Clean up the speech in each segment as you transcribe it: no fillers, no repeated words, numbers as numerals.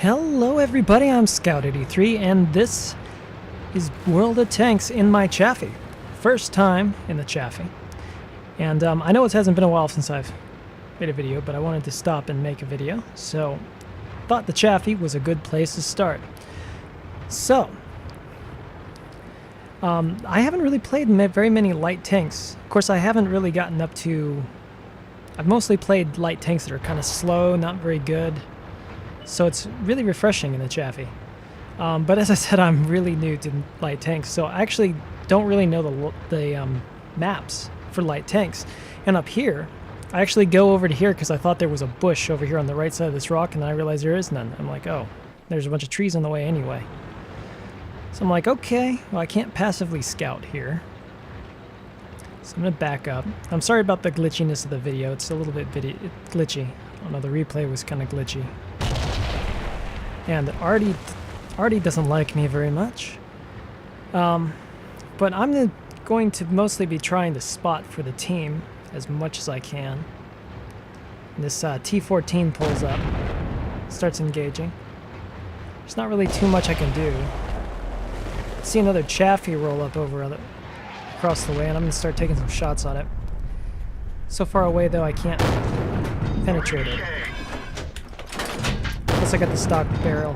Hello everybody, I'm Scout83 and this is World of Tanks in my Chaffee. First time in the Chaffee. And I know it hasn't been a while since I've made a video, but I wanted to stop and make a video, so thought the Chaffee was a good place to start. So, I haven't really played very many light tanks. Of course, I haven't really gotten up to... I've mostly played light tanks that are kind of slow, not very good. So it's really refreshing in the Chaffee. But as I said, I'm really new to light tanks, so I actually don't really know the maps for light tanks. And up here, I actually go over to here because I thought there was a bush over here on the right side of this rock, and then I realized there is none. I'm like, oh, there's a bunch of trees in the way anyway. So I'm like, okay, well, I can't passively scout here. So I'm going to back up. I'm sorry about the glitchiness of the video. It's a little bit glitchy. I don't know, the replay was kind of glitchy. And Artie doesn't like me very much. But I'm going to mostly be trying to spot for the team as much as I can. And this T-14 pulls up, starts engaging. There's not really too much I can do. See another Chaffee roll up across the way, and I'm going to start taking some shots on it. So far away, though, I can't penetrate it. Plus I got the stock barrel.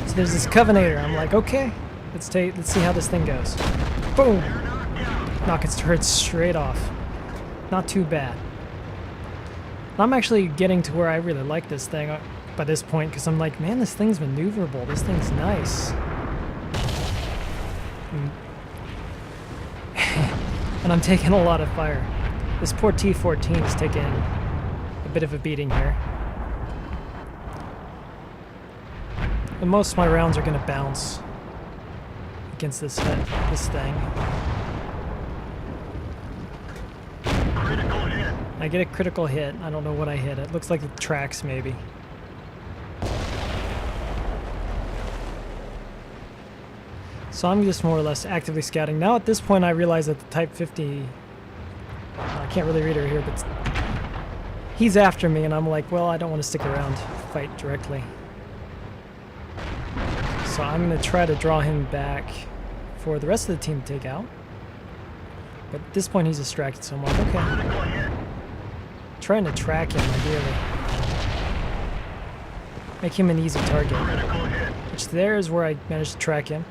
So there's this Covenator. I'm like, okay, let's see how this thing goes. Boom! Knock its turret straight off. Not too bad. I'm actually getting to where I really like this thing by this point, because I'm like, man, this thing's maneuverable. This thing's nice. And I'm taking a lot of fire. This poor T-14 is taking a bit of a beating here. But most of my rounds are going to bounce against this thing. Critical hit. I get a critical hit. I don't know what I hit. It looks like the tracks, maybe. So I'm just more or less actively scouting. Now at this point I realize that the Type 50... I can't really read her here, but he's after me, and I'm like, well, I don't want to stick around to fight directly. So I'm going to try to draw him back for the rest of the team to take out. But at this point he's distracted, so I'm like, okay. Trying to track him, ideally. Make him an easy target. Which there is where I managed to track him.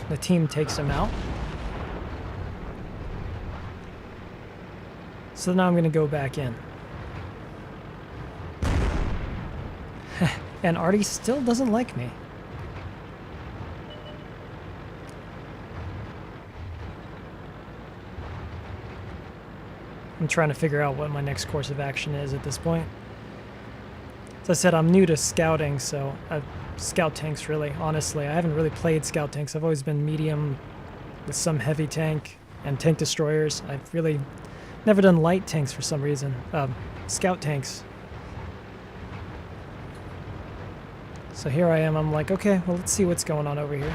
The team takes him out. So now I'm going to go back in. And Artie still doesn't like me. I'm trying to figure out what my next course of action is at this point. As I said, I'm new to scouting, so scout tanks, really, honestly. I haven't really played scout tanks. I've always been medium with some heavy tank and tank destroyers. I've really never done light tanks for some reason. Scout tanks. So here I am. I'm like, okay, well, let's see what's going on over here.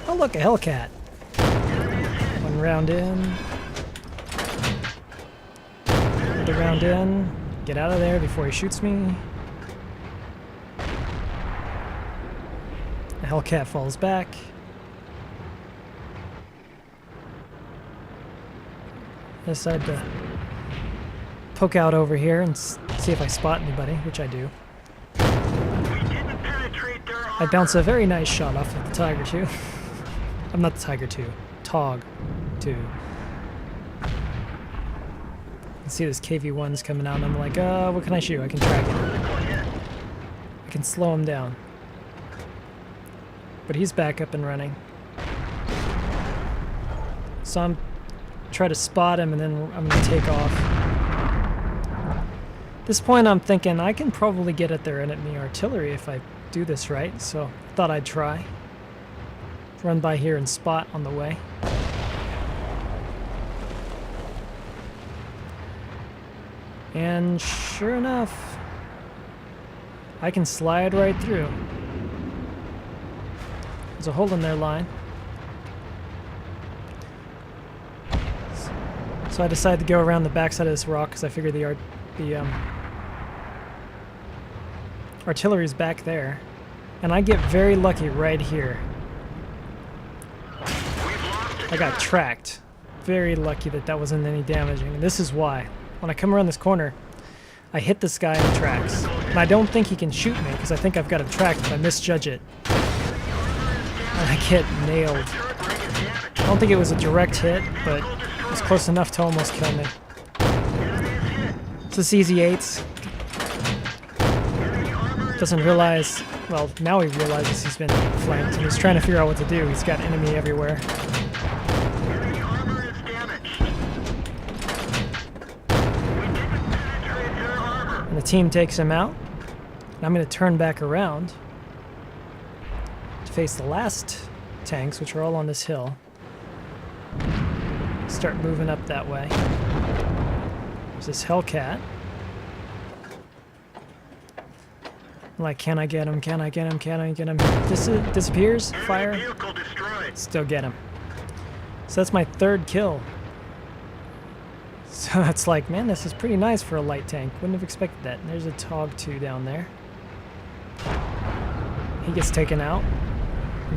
Oh, look, a Hellcat. One round in. Another round in. Get out of there before he shoots me. The Hellcat falls back. I decide to poke out over here and see if I spot anybody, which I do. I bounce a very nice shot off of the Tiger 2. I'm not the Tiger 2. Tog 2. You can see this KV-1's coming out, and I'm like, what can I shoot? I can track him. I can slow him down. But he's back up and running. So I'm try to spot him, and then I'm going to take off. At this point I'm thinking I can probably get at their enemy artillery if I do this right, so thought I'd try. Run by here and spot on the way. And sure enough, I can slide right through. There's a hole in their line. So I decided to go around the backside of this rock because I figured the artillery's back there. And I get very lucky right here. I got tracked. Very lucky that that wasn't any damaging. And this is why. When I come around this corner, I hit this guy in the tracks. And I don't think he can shoot me because I think I've got him tracked if I misjudge it. And I get nailed. I don't think it was a direct hit, but it was close enough to almost kill me. It's this easy 8s. Doesn't realize, well, now he realizes he's been flanked and he's trying to figure out what to do. He's got enemy everywhere. And the team takes him out. And I'm going to turn back around to face the last tanks, which are all on this hill. Start moving up that way. There's this Hellcat. I'm like, can I get him? Can I get him? Can I get him? Disappears. Fire. Still get him. So that's my 3rd kill. So it's like, man, this is pretty nice for a light tank. Wouldn't have expected that. And there's a TOG 2 down there. He gets taken out.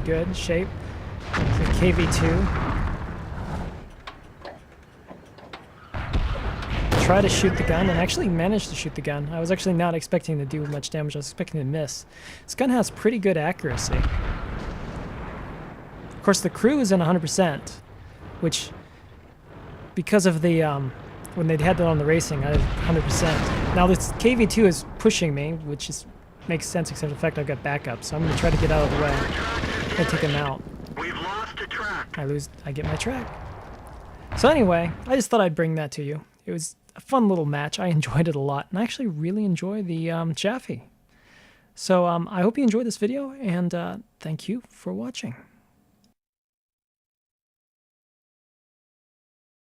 Good shape. It's a KV-2. Try to shoot the gun and actually managed to shoot the gun. I was actually not expecting to do much damage. I was expecting to miss. This gun has pretty good accuracy. Of course, the crew is in 100%, which, because of the, when they had that on the racing, I had 100%. Now this KV-2 is pushing me, which is, makes sense except for the fact I've got backup. So I'm going to try to get out of the way and take him out. We've lost a track. I get my track. So anyway, I just thought I'd bring that to you. It was a fun little match. I enjoyed it a lot, and I actually really enjoy the Chaffee. So I hope you enjoyed this video, and thank you for watching.